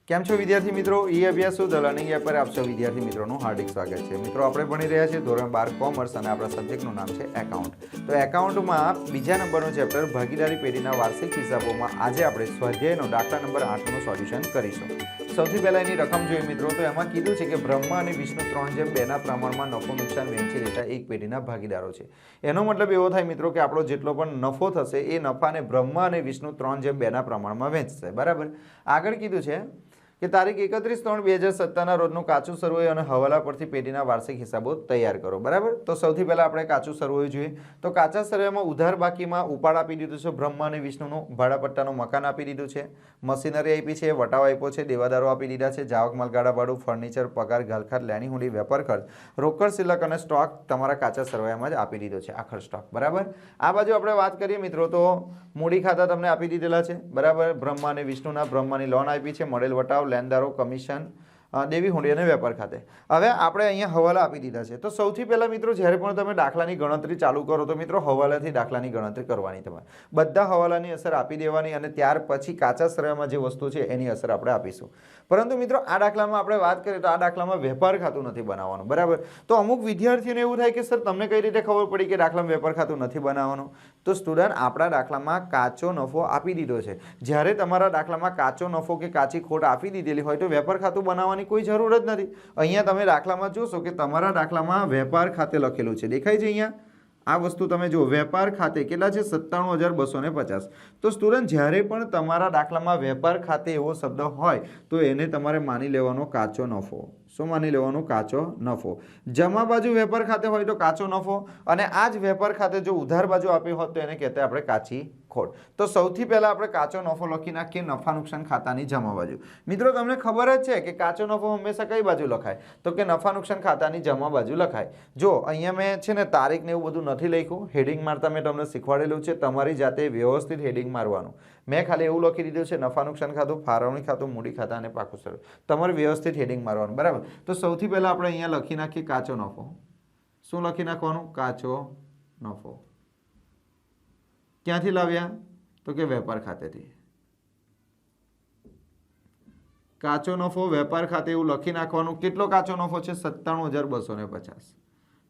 કેમ છો વિદ્યાર્થી મિત્રો? ઈ અભ્યાસ શુદ્ધ લર્નિંગ એપ પર આપ સૌ વિદ્યાર્થી મિત્રોનું હાર્દિક સ્વાગત છે। મિત્રો આપણે ભણી રહ્યા છીએ ધોરણ 12 કોમર્સ અને આપણા સબ્જેક્ટનું નામ છે એકાઉન્ટ। તો એકાઉન્ટમાં બીજા નંબરનું ચેપ્ટર ભાગીદારી પેઢીના વાર્ષિક હિસાબોમાં આજે આપણે સ્વાધ્યાયનો દાખલા નંબર 8નું સોલ્યુશન કરીશું। સૌથી પહેલા એની રકમ જોઈએ મિત્રો, તો એમાં કીધું છે કે બ્રહ્મા અને વિષ્ણુ 3:2ના પ્રમાણમાં નફો નુકસાન વહેંચી લેતા એક પેઢીના ભાગીદારો છે। એનો મતલબ એવો થાય મિત્રો કે આપણો જેટલો પણ નફો થશે એ નફાને બ્રહ્મા અને વિષ્ણુ 3:2ના પ્રમાણમાં વહેંચશે, બરાબર। આગળ કીધું છે કે તારીખ 31/3/2017ના રોજનું કાચું સરવૈયું અને હવાલા પરથી પેઢીના વાર્ષિક હિસાબો તૈયાર કરો, બરાબર। તો સૌથી પહેલા આપણે કાચું સરવૈયું જોઈએ। તો કાચા સરવૈયામાં ઉધાર બાકીમાં ઉપાડ આપી દીધું છે બ્રહ્મા અને વિષ્ણુનું, ભાડાપટ્ટાનું મકાન આપી દીધું છે, મશીનરી આપી છે, વટાવ આપ્યો છે, દેવાદારો આપી દીધા છે, જાવક માલગાડા ભાડું, ફર્નિચર, પગાર, ઘાલખાત, લેણી હુંડી, વેપાર ખર્ચ, રોકડ શિલ્લક અને સ્ટોક તમારા કાચા સરવૈયામાં જ આપી દીધો છે, આખર સ્ટોક, બરાબર। આ બાજુ આપણે વાત કરીએ મિત્રો તો મૂડી ખાતા તમને આપી દીધેલા છે, બરાબર। બ્રહ્મા અને વિષ્ણુના બ્રહ્માની લોન આપી છે, મળેલ વટાવ, લેણદારો, કમિશન, દેવી હુંડી અને વેપાર ખાતે। હવે આપણે અહીંયા હવાલા આપી દીધા છે। તો સૌથી પહેલા મિત્રો જ્યારે પણ તમે દાખલાની ગણતરી ચાલુ કરો તો મિત્રો હવાલાથી દાખલાની ગણતરી કરવાની, તમારે બધા હવાલાની અસર આપી દેવાની અને ત્યાર પછી કાચા સરવૈયામાં જે વસ્તુ છે એની અસર આપણે આપીશું। પરંતુ મિત્રો આ દાખલામાં આપણે વાત કરીએ તો આ દાખલામાં વેપાર ખાતું નથી બનાવવાનું, બરાબર। તો અમુક વિદ્યાર્થીઓને એવું થાય કે સર તમને કઈ રીતે ખબર પડી કે દાખલામાં વેપાર ખાતું નથી બનાવવાનું? તો સ્ટુડન્ટ, આપણા દાખલામાં કાચો નફો આપી દીધો છે। જ્યારે તમારા દાખલામાં કાચો નફો કે કાચી ખોટ આપી દીધેલી હોય તો વેપાર ખાતું બનાવવાની કોઈ જરૂર જ નથી। અહીંયા તમે દાખલામાં જોશો કે તમારા દાખલામાં વેપાર ખાતે લખેલું છે, દેખાય છે અહીંયા આ વસ્તુ તમે જુઓ, વેપાર ખાતે કેટલા છે? 97,250। તો સ્ટુડન્ટ, જ્યારે પણ તમારા દાખલામાં વેપાર ખાતે એવો શબ્દ હોય તો એને તમારે માની લેવાનો કાચો નફો। શું માની લેવાનો? કાચો નફો। જમા બાજુ વેપાર ખાતે હોય તો કાચો નફો, અને આ જ વેપાર ખાતે જો ઉધાર બાજુ આપી હોત તો એને કહેતા આપણે કાચી ખોટ। તો સૌથી પહેલા આપણે કાચો નફો લખી નાખીએ નફા નુકસાન ખાતાની જમા બાજુ। મિત્રો તમને ખબર જ છે કે કાચો નફો હંમેશા કઈ બાજુ લખાય? તો કે નફા નુકસાન ખાતાની જમા બાજુ લખાય। જો અહીંયા મેં છે ને તારીખ ને એવું બધું નથી લખ્યું, હેડિંગ મારતા મેં તમને શીખવાડેલું છે, તમારી જાતે વ્યવસ્થિત હેડિંગ મારવાનું। મેં ખાલી એવું લખી દીધું છે નફા નુકસાન ખાતું, ફાળવણી ખાતું, મૂડી ખાતા અને પાકું સરવૈયું, તમારે વ્યવસ્થિત હેડિંગ મારવાનું, બરાબર। તો સૌથી પહેલા આપણે અહીંયા લખી નાખીએ કાચો નફો। શું લખી નાખવાનું? કાચો નફો। ક્યાંથી લાવ્યા? તો કે વેપાર ખાતેથી। કાચો નફો વેપાર ખાતે એવું લખી નાખવાનું। કેટલો કાચો નફો છે? 97,250।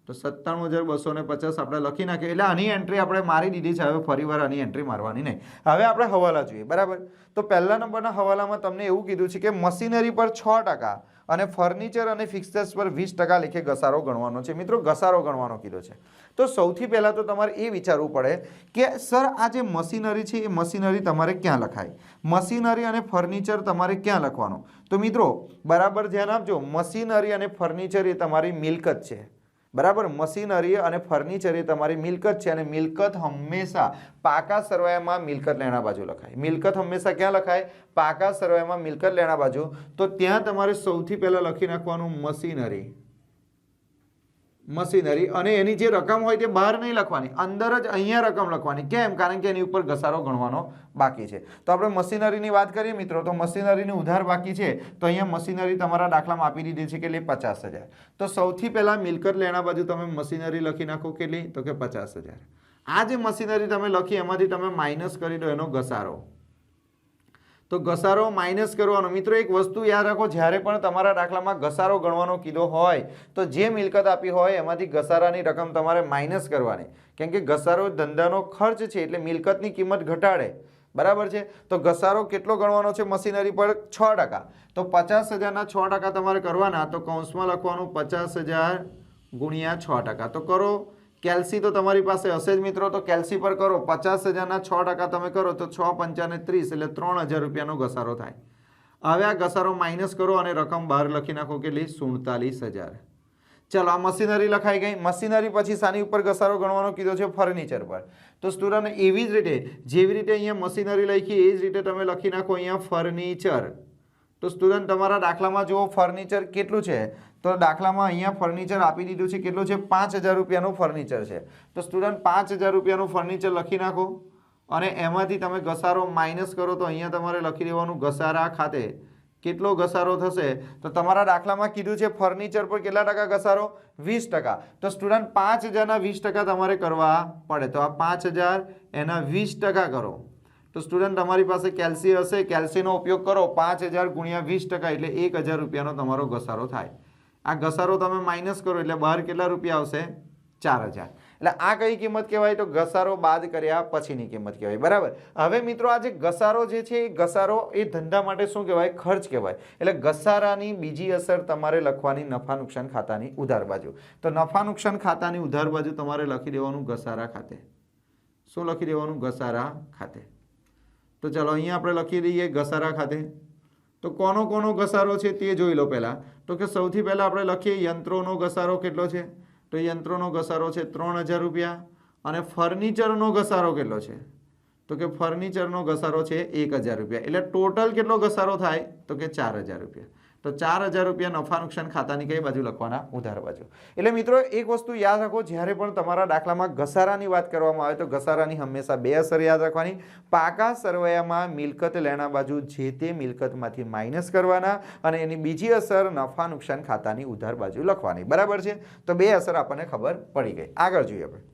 તો 97,250 આપણે લખી નાખીએ એટલે આની એન્ટ્રી આપણે મારી દીધી છે। હવે ફરીવાર આની એન્ટ્રી મારવાની નહીં। હવે આપણે હવાલા જોઈએ, બરાબર। તો પહેલા નંબરના હવાલામાં તમને એવું કીધું છે કે મશીનરી પર 6% અને ફર્નિચર અને ફિક્સર્સ પર 20% લેખે ઘસારો ગણવાનો છે। મિત્રો ઘસારો ગણવાનો કીધો છે। તો સૌથી પહેલા તો તમારે એ વિચારવું પડે કે સર આ જે મશીનરી છે એ મશીનરી તમારે ક્યાં લખાય? મશીનરી અને ફર્નિચર તમારે ક્યાં લખવાનું? તો મિત્રો બરાબર ધ્યાન આપજો, મશીનરી અને ફર્નિચર એ તમારી મિલકત છે, બરાબર। મશીનરી અને ફર્નિચર એ તમારી મિલકત છે અને મિલકત હંમેશા પાકા સરવૈયામાં મિલકત લેણા બાજુ લખાય। મિલકત હંમેશા ક્યાં લખાય? પાકા સરવૈયામાં મિલકત લેણા બાજુ। તો ત્યાં તમારે સૌથી પહેલા લખી નાખવાનું મશીનરી, મશીનરી, અને એની જે રકમ હોય તે બહાર નહીં લખવાની, અંદર જ અહીંયા રકમ લખવાની। કેમ? કારણ કે એની ઉપર ઘસારો ગણવાનો બાકી છે। તો આપણે મશીનરીની વાત કરીએ મિત્રો, તો મશીનરીની ઉધાર બાકી છે તો અહીંયા મશીનરી તમારા દાખલામાં આપી દીધી છે કેટલી? 50,000। તો સૌથી પહેલા મિલકત લેણા બાજુ તમે મશીનરી લખી નાખો કેટલી? તો કે 50,000। આ જે મશીનરી તમે લખી એમાંથી તમે માઇનસ કરી દો એનો ઘસારો। તો ઘસારો માઇનસ કરવાનો। મિત્રો એક વસ્તુ યાદ રાખો, જ્યારે પણ તમારા દાખલામાં ઘસારો ગણવાનો કીધો હોય તો જે મિલકત આપી હોય એમાંથી ઘસારાની રકમ તમારે માઇનસ કરવાની, કેમ કે ઘસારો ધંધાનો ખર્ચ છે એટલે મિલકતની કિંમત ઘટાડે, બરાબર છે। તો ઘસારો કેટલો ગણવાનો છે? મશીનરી પર 6%। તો 50,000ના 6% તમારે કરવાના, તો કૌંસમાં લખવાનું 50,000 ગુણ્યા 6%। તો કરો, કેલ્સી તો તમારી પાસે હશે જ મિત્રો, તો કેલ્સી પર કરો। 50,000ના 6% તમે કરો તો 6 પંચાને 30 એટલે 3,000 રૂપિયાનો ઘસારો થાય। હવે આ ઘસારો માઇનસ કરો અને રકમ બહાર લખી નાખો કેટલી? 47,000। ચલો આ મશીનરી લખાઈ ગઈ। મશીનરી પછી સાની ઉપર ઘસારો ગણવાનો કીધો છે? ફર્નિચર પર। તો સ્ટુડન્ટ એવી જ રીતે જેવી રીતે અહીંયા મશીનરી લખી એ જ રીતે તમે લખી નાખો અહીંયા ફર્નિચર। તો સ્ટુડન્ટ તમારા દાખલામાં જુઓ ફર્નિચર કેટલું છે? તો દાખલામાં અહીંયા ફર્નિચર આપી દીધું છે, કેટલું છે? 5,000 રૂપિયાનું ફર્નિચર છે। તો સ્ટુડન્ટ 5,000 રૂપિયાનું ફર્નિચર લખી નાખો અને એમાંથી તમે ઘસારો માઇનસ કરો તો અહીંયા તમારે લખી દેવાનું ઘસારા ખાતે કેટલો ઘસારો થશે? તો તમારા દાખલામાં કીધું છે ફર્નિચર પર કેટલા ટકા ઘસારો? 20%। તો સ્ટુડન્ટ 5,000ના 20% તમારે કરવા પડે। તો આ 5,000 એના 20% કરો તો સ્ટુડન્ટ તમારી પાસે કેલ્સી હશે, કેલ્સીનો ઉપયોગ કરો 5000 ગુણ્યા 20% એટલે 1000 રૂપિયાનો તમારો ઘસારો થાય. આ ઘસારો તમે માઇનસ કરો એટલે બહાર કેટલા રૂપિયા આવશે? 4000. એટલે આ કઈ કિંમત કહેવાય? તો ઘસારો બાદ કર્યા પછીની કિંમત કહેવાય. બરાબર. હવે મિત્રો આ જે ઘસારો જે છે એ ઘસારો એ ધંધા માટે શું કહેવાય? ખર્ચ કહેવાય. એટલે ઘસારાની બીજી અસર તમારે લખવાની નફા નુકસાન ખાતાની ઉધાર બાજુ. તો નફા નુકસાન ખાતાની ઉધાર બાજુ તમારે લખી દેવાનું ઘસારા ખાતે. શું લખી દેવાનું? ઘસારા ખાતે. તો ચાલો અહીંયા આપણે લખી દઈએ ઘસારા ખાતે. તો કોનો ઘસારો છે તે જોઈ લો પહેલા. તો કે સૌથી પહેલા આપણે લખીએ યંત્રોનો ઘસારો કેટલો છે? તો યંત્રોનો ઘસારો છે 3000 રૂપિયા. અને ફર્નિચરનો ઘસારો કેટલો છે? તો કે ફર્નિચરનો ઘસારો છે 1000 રૂપિયા. એટલે ટોટલ કેટલો ઘસારો થાય? તો કે 4000 રૂપિયા. તો 4000 રૂપિયા નફા નુકસાન ખાતાની કઈ બાજુ લખવાના? ઉધાર બાજુ. એટલે મિત્રો એક વસ્તુ યાદ રાખો, જ્યારે પણ તમારા દાખલામાં ઘસારાની વાત કરવામાં આવે તો ઘસારાની હંમેશા બે અસર યાદ રાખવાની. પાકા સરવૈયામાં મિલકત લેણા બાજુ જે તે મિલકતમાંથી માઇનસ કરવાના અને એની બીજી અસર નફા નુકસાન ખાતાની ઉધાર બાજુ લખવાની. બરાબર છે? તો બે અસર આપણને ખબર પડી ગઈ. આગળ જોઈએ આપણે.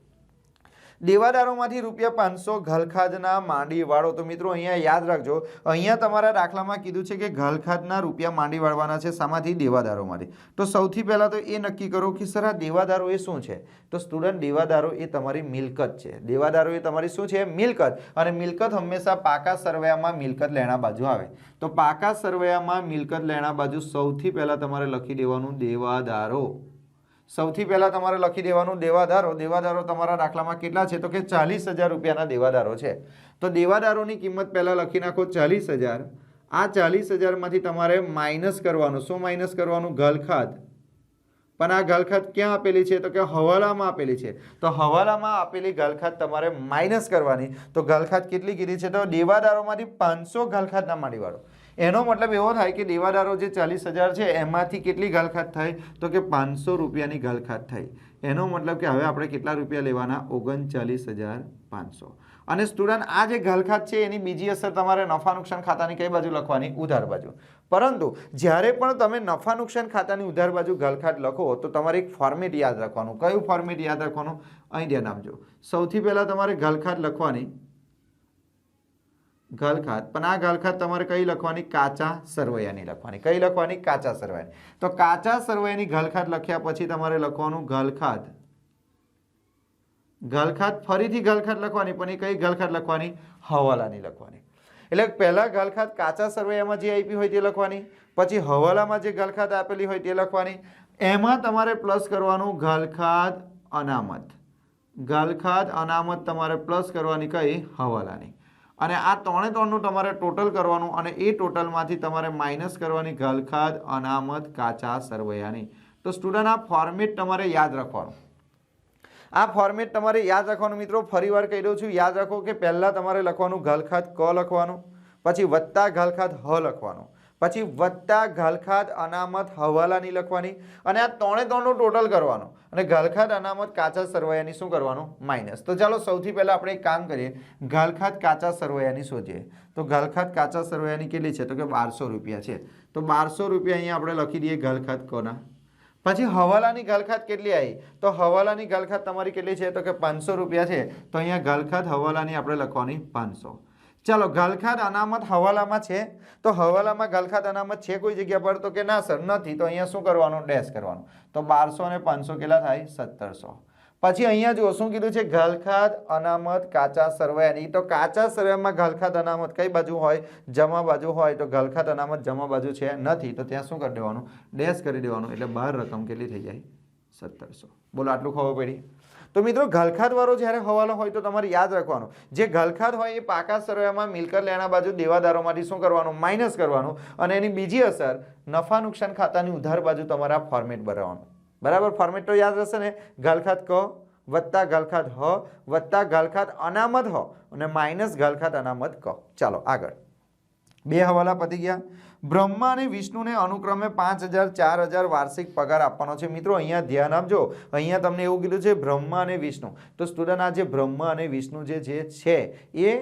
દેવાદારોમાંથી ₹500 ઘલખાદના માંડી વાળો. તો મિત્રો અહીંયા યાદ રાખજો, અહીંયા તમારા દાખલામાં કીધું છે કે ઘલખાદના રૂપિયા માંડી વાળવાના છે. શામાંથી? દેવાદારોમાંથી. તો સૌથી પહેલા તો એ નક્કી કરો કે સર આ દેવાદારો એ શું છે? તો સ્ટુડન્ટ દેવાદારો એ તમારી મિલકત છે. દેવાદારો એ તમારી શું છે? મિલકત. અને મિલકત હંમેશા પાકા સરવૈયામાં મિલકત લેણા બાજુ આવે. તો પાકા સરવૈયામાં મિલકત લેણા બાજુ સૌથી પહેલા તમારે લખી દેવાનું દેવાદારો. સૌથી પહેલા તમારે લખી દેવાનું દેવાદારો. દેવાદારો તમારા દાખલામાં કેટલા છે? તો કે 40000 રૂપિયાના દેવાદારો છે. તો દેવાદારોની કિંમત પહેલા લખી નાખો 40000. આ 40000 માંથી તમારે માઇનસ કરવાનું. શું માઇનસ કરવાનું? ઘલખાદ. પણ આ ઘલખાદ ક્યાં આપેલી છે? તો કે હવાલામાં આપેલી છે. તો હવાલામાં આપેલી ઘલખાદ તમારે માઇનસ કરવાની. તો ઘલખાદ કેટલી કીધી છે? તો દેવાદારોમાંથી 500 ઘલખાદના માંડીવાળો. એનો મતલબ એવો થાય કે દેવાદારો જે 40000 છે એમાંથી કેટલી ઘલખાદ થઈ? તો કે 500 રૂપિયાની ઘલખાદ થઈ. એનો મતલબ કે હવે આપણે કેટલા રૂપિયા લેવાના? 39500. અને સ્ટુડન્ટ આ જે ઘલખાદ છે એની બીજી અસર તમારે નફા નુકસાન ખાતાની કઈ બાજુ લખવાની? ઉધાર બાજુ. પરંતુ જ્યારે પણ તમે નફા નુકસાન ખાતાની ઉધાર બાજુ ઘલખાદ લખો તો તમારે એક ફોર્મેટ યાદ રાખવાનું. કયું ફોર્મેટ યાદ રાખવાનું? અહીં ધ્યાન આપજો. સૌથી પહેલા તમારે ઘલખાદ લખવાની ઘલખાદ. પણ આ ઘલખાદ તમારે કઈ લખવાની? કાચા સરવૈયાની લખવાની. કઈ લખવાની? કાચા સરવૈયાની. તો કાચા સરવૈયાની ઘલખાદ લખ્યા પછી તમારે લખવાનું ઘલખાદ. ઘલખાદ ફરીથી ઘલખાદ લખવાની, પણ એ કઈ ઘલખાદ લખવાની? હવાલાની લખવાની. એટલે પહેલા ઘલખાદ કાચા સરવૈયામાં જે આપી હોય તે લખવાની, પછી હવાલામાં જે ઘલખાદ આપેલી હોય તે લખવાની. એમાં તમારે પ્લસ કરવાનું ઘલખાદ અનામત. ઘલખાદ અનામત તમારે પ્લસ કરવાની કઈ? હવાલાની. અને આ ત્રણનું તમારે ટોટલ કરવાનું અને એ ટોટલમાંથી તમારે માઇનસ કરવાની ઘલખાદ અનામત કાચા સરવૈયાની. તો સ્ટુડન્ટ આ ફોર્મેટ તમારે યાદ રાખવાનું. આ ફોર્મેટ તમારે યાદ રાખવાનું મિત્રો. ફરીવાર કહી દઉં છું, યાદ રાખો કે પહેલા તમારે લખવાનું ઘલખાદ ક લખવાનું, પછી વત્તા ઘલખાદ હ લખવાનું, પછી વત્તા ઘલખાદ અનામત હવાલાની લખવાની અને આ ત્રણનું ટોટલ કરવાનું અને ઘલખાદ અનામત કાચા સરવૈયાની શું કરવાનું? માઇનસ. તો ચાલો સૌથી પહેલા આપણે એક કામ કરીએ, ઘલખાદ કાચા સરવૈયાની શોધીએ. તો ઘલખાદ કાચા સરવૈયાની કેટલી છે? તો કે 1200 રૂપિયા છે. તો 1200 રૂપિયા અહીંયા આપણે લખી દઈએ ઘલખાદ કોના. પછી હવાલાની ઘલખાદ કેટલી આવી? તો હવાલાની ઘલખાદ તમારી કેટલી છે? તો કે 500 રૂપિયા છે. તો અહીંયા ઘલખાદ હવાલાની આપણે લખવાની 500. ચાલો ઘલખાદ અનામત હવાલામાં છે. તો હવાલામાં ઘલખાદ અનામત છે કોઈ જગ્યા પર? તો કે ના સર નથી. તો અહીંયા શું કરવાનું? ડેશ કરવાનું. તો 1200 અને 500 કેટલા થાય? 1700. પછી અહીંયા જુઓ શું કીધું છે? ઘલખાદ અનામત કાચા સરવૈયાની. તો કાચા સરવૈયામાં ઘલખાદ અનામત કઈ બાજુ હોય? જમા બાજુ હોય. તો ઘલખાદ અનામત જમા બાજુ છે નથી. તો ત્યાં શું કરી દેવાનું? ડેશ કરી દેવાનું. એટલે બહાર રકમ કેટલી થઈ જાય? 1700. બોલો આટલું ખબર પડી? તો મિત્રો ઘલખાદ વાળો જ્યારે હવાલો હોય તો તમારે યાદ રાખવાનું, જે ઘલખાદ હોય એ પાકા સરવૈયામાં મિલકત લેણા બાજુ દેવાદારોમાંથી શું કરવાનું? માઇનસ કરવાનું અને એની બીજી અસર નફા નુકસાન ખાતાની ઉધાર બાજુ તમારા ફોર્મેટ બનાવવાનું. બરાબર? ફોર્મેટ તો યાદ રહેશે ને? ઘલખાદ ક વત્તા ઘલખાદ હ વત્તા ઘલખાદ અનામત હ અને માઇનસ ઘલખાદ અનામત ક. ચાલો આગળ. બે હવાલા પતી ગયા. બ્રહ્મા અને વિષ્ણુને અનુક્રમે 5000 4000 વાર્ષિક પગાર આપવાનો છે. મિત્રો અહીંયા ધ્યાન આપજો. અહીંયા તમને એવું કીધું છે બ્રહ્મા અને વિષ્ણુ. તો સ્ટુડન્ટ આ જે બ્રહ્મા અને વિષ્ણુ જે છે એ